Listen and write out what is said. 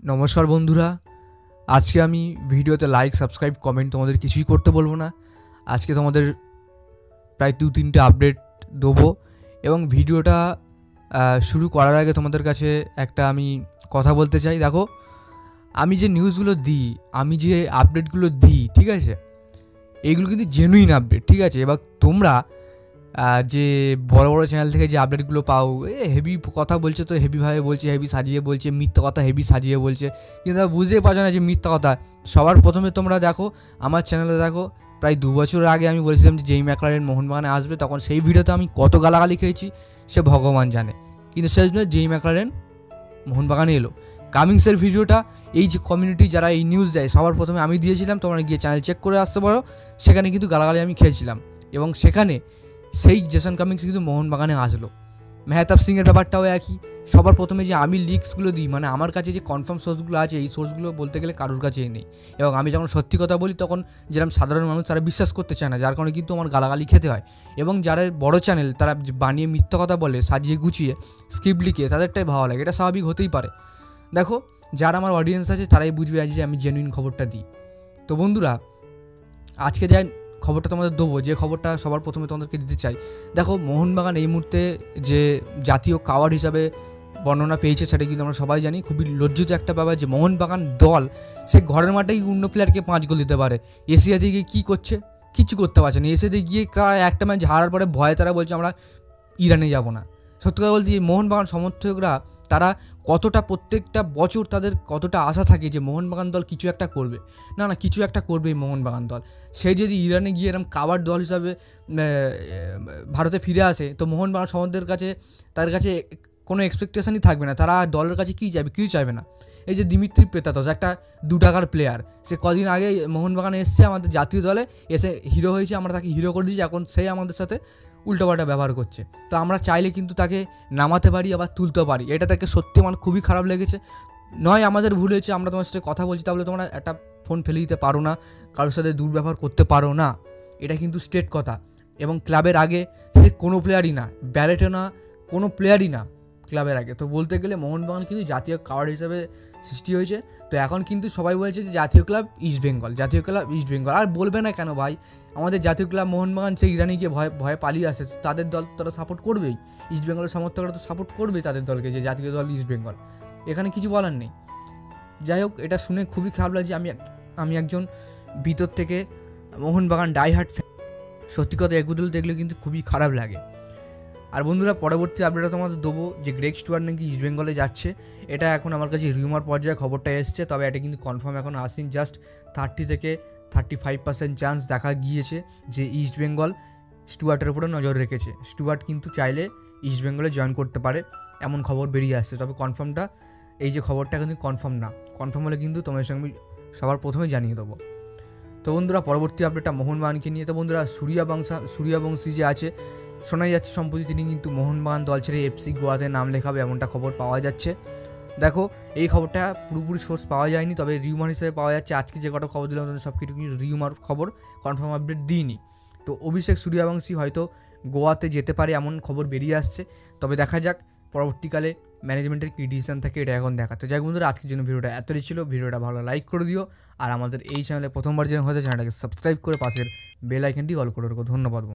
নমস্কার বন্ধুরা, আজকে আমি ভিডিওতে লাইক, সাবস্ক্রাইব, কমেন্ট তোমাদের কিছুই করতে বলবো না। আজকে তোমাদের প্রায় 2-3টে আপডেট দেবো এবং ভিডিওটা শুরু করার আগে তোমাদের কাছে একটা আমি কথা বলতে চাই। দেখো, আমি যে নিউজগুলো দিই, আমি যে আপডেটগুলো দিই, ঠিক আছে, এইগুলো কিন্তু জেনুইন আপডেট, ঠিক আছে। এবার তোমরা যে বড় বড় চ্যানেল থেকে যে আপডেটগুলো পাও, হেভি কথা বলছে, তো হেভিভাবে বলছে, হেভি সাজিয়ে বলছে, মিথ্যা কথা হেভি সাজিয়ে বলছে, কিন্তু বুঝতেই পারছো না যে মিথ্যা কথা। সবার প্রথমে তোমরা দেখো, আমার চ্যানেলে দেখো, প্রায় 2 বছর আগে আমি বলেছিলাম যে জেই ম্যাকলারেন মোহনবাগানে আসবে, তখন সেই ভিডিওতে আমি কত গালাগালি খেয়েছি সে ভগবান জানে, কিন্তু শেষ নয় জেই ম্যাকলারেন মোহনবাগানে এলো। কামিংসের ভিডিওটা, এই যে কমিউনিটি যারা এই নিউজ দেয়, সবার প্রথমে আমি দিয়েছিলাম, তোমরা গিয়ে চ্যানেল চেক করে আসতে পারো। সেখানে কিন্তু গালাগালি আমি খেয়েছিলাম এবং সেখানে সেই জেসন কামিংস কিন্তু মোহনবাগানে আসলো। মেহতাব সিংয়ের ব্যাপারটাও একই। সবার প্রথমে যে আমি লিক্সগুলো দিই, মানে আমার কাছে যে কনফার্ম সোর্সগুলো আছে, এই সোর্সগুলো বলতে গেলে কারোর কাছেই নেই, এবং আমি যখন সত্যি কথা বলি তখন যেরকম সাধারণ মানুষ তারা বিশ্বাস করতে চায় না, যার কারণে কিন্তু আমার গালাগালি খেতে হয়। এবং যারা বড় চ্যানেল তারা বানিয়ে মিথ্যা কথা বলে, সাজিয়ে গুছিয়ে স্ক্রিপ্ট লিখে, তাদেরটাই ভালো লাগে, এটা স্বাভাবিক হতেই পারে। দেখো, যারা আমার অডিয়েন্স আছে তারাই বুঝবে আজ যে আমি জেনুইন খবরটা দিই। তো বন্ধুরা, আজকে যাই খবরটা তোমাদের দেবো, যে খবরটা সবার প্রথমে তোমাদেরকে দিতে চাই। দেখো, মোহনবাগান এই মুহূর্তে যে জাতীয় কাওয়ার্ড হিসাবে বর্ণনা পেয়েছে সেটা কিন্তু আমরা সবাই জানি। খুবই লজ্জিত একটা ব্যাপার যে মোহনবাগান দল সে ঘরের মাঠেই অন্য প্লেয়ারকে 5 গোল দিতে পারে। এশিয়াতে গিয়ে কী করছে? কিছু করতে পারছে না। এশিয়াতে গিয়ে একটা ম্যাচ হারার পরে ভয়ে তারা বলছে আমরা ইরানে যাব না। সত্যি কথা বলতে, মোহনবাগান সমর্থকরা তারা কতটা প্রত্যেকটা বছর তাদের কতটা আশা থাকে যে মোহনবাগান দল কিছু একটা করবে, না কিছু একটা করবে এই মোহনবাগান দল। সেই যদি ইরানে গিয়ে এরকম কাবার দল হিসাবে ভারতে ফিরে আসে, তো মোহনবাগান সমর্থকদের কাছে তার কাছে কোনো এক্সপেকটেশনই থাকবে না। তারা দলের কাছে কী চাইবে? কিছু চাইবে না। এই যে দিমিত্রি পেতাতস, একটা 2 টাকার প্লেয়ার, সে কদিন আগে মোহনবাগানে এসছে আমাদের জাতীয় দলে, এসে হিরো হয়েছে, আমরা তাকে হিরো করে দিয়েছি, এখন সেই আমাদের সাথে উল্টোপাল্টা ব্যবহার করছে। তো আমরা চাইলে কিন্তু তাকে নামাতে পারি, আবার তুলতে পারি। এটা তাকে সত্যি আমার খুবই খারাপ লেগেছে। নয় আমাদের ভুল হয়েছে, আমরা তোমার সাথে কথা বলছি তাহলে তোমরা একটা ফোন ফেলে দিতে পারো না, কারোর সাথে দুর্ব্যবহার করতে পারো না, এটা কিন্তু স্ট্রেট কথা। এবং ক্লাবের আগে সে কোনো প্লেয়ারই না, ব্যারেটও না, কোনো প্লেয়ারই না ক্লাবের আগে। তো বলতে গেলে মোহনবাগান কিন্তু জাতীয় কাওয়ার্ড হিসেবে সৃষ্টি হয়েছে। তো এখন কিন্তু সবাই বলছে যে জাতীয় ক্লাব ইস্ট বেঙ্গল, জাতীয় ক্লাব ইস্ট বেঙ্গল। আর বলবে না কেন ভাই? আমাদের জাতীয় ক্লাব মোহনবাগান সেই ইরানে গিয়ে ভয়ে পালিয়ে আসে, তাদের দল তারা সাপোর্ট করবেই। ইস্ট বেঙ্গলের সমর্থকরা তো সাপোর্ট করবেই তাদের দলকে, যে জাতীয় দল ইস্ট বেঙ্গল, এখানে কিছু বলার নেই। যাই হোক, এটা শুনে খুবই খারাপ লাগছে। আমি একজন ভিতর থেকে মোহনবাগান ডাইহার্ট ফ্যান। সত্যি কথা, এগুলো দেখলে কিন্তু খুবই খারাপ লাগে। আর বন্ধুরা, পরবর্তী আপডেটটা তোমাদের দেবো যে গ্রেগ স্টুয়ার্ট নাকি ইস্ট বেঙ্গলে যাচ্ছে। এটা এখন আমার কাছে রিউমার পর্যায়ে খবরটা এসছে, তবে এটা কিন্তু কনফার্ম এখন আসেনি। জাস্ট 30 থেকে 35% চান্স দেখা গিয়েছে যে ইস্ট বেঙ্গল স্টুয়ার্টের উপরে নজর রেখেছে। স্টুয়ার্ট কিন্তু চাইলে ইস্ট বেঙ্গলে জয়েন করতে পারে, এমন খবর বেরিয়ে আসছে। তবে কনফার্মটা, এই যে খবরটা কিন্তু কনফার্ম না। কনফার্ম হলে কিন্তু তোমাদের সঙ্গে সবার প্রথমে জানিয়ে দেবো। তো বন্ধুরা, পরবর্তী আপডেটটা মোহনবাগানকে নিয়ে। তো বন্ধুরা, সূর্যবংশী যে আছে, শোনা যাচ্ছে সম্প্রতি তিনি কিন্তু মোহনবাগান দল ছেড়ে এফসি গোয়াতে নাম লেখাবে, এমনটা খবর পাওয়া যাচ্ছে। দেখো, এই খবরটা পুরোপুরি সোর্স পাওয়া যায়নি, তবে রিউমার হিসেবে পাওয়া যাচ্ছে। আজকে যে কটা খবর দিলাম সব কিছু কিন্তু রিউমার খবর, কনফার্ম আপডেট দিইনি। তো অভিষেক সূর্যবংশী হয়তো গোয়াতে যেতে পারে, এমন খবর বেরিয়ে আসছে। তবে দেখা যাক পরবর্তীকালে ম্যানেজমেন্টের কী ডিসিশন থাকে, এটা এখন দেখা। তো যাই বন্ধুরা, আজকের জন্য ভিডিওটা এতটাই ছিল। ভিডিওটা ভালো লাইক করে দিও, আর আমাদের এই চ্যানেলে প্রথমবার যেন হয়তো চ্যানেলটাকে সাবস্ক্রাইব করে পাশের বেল আইকনটি অল করে রাখো। ধন্যবাদ।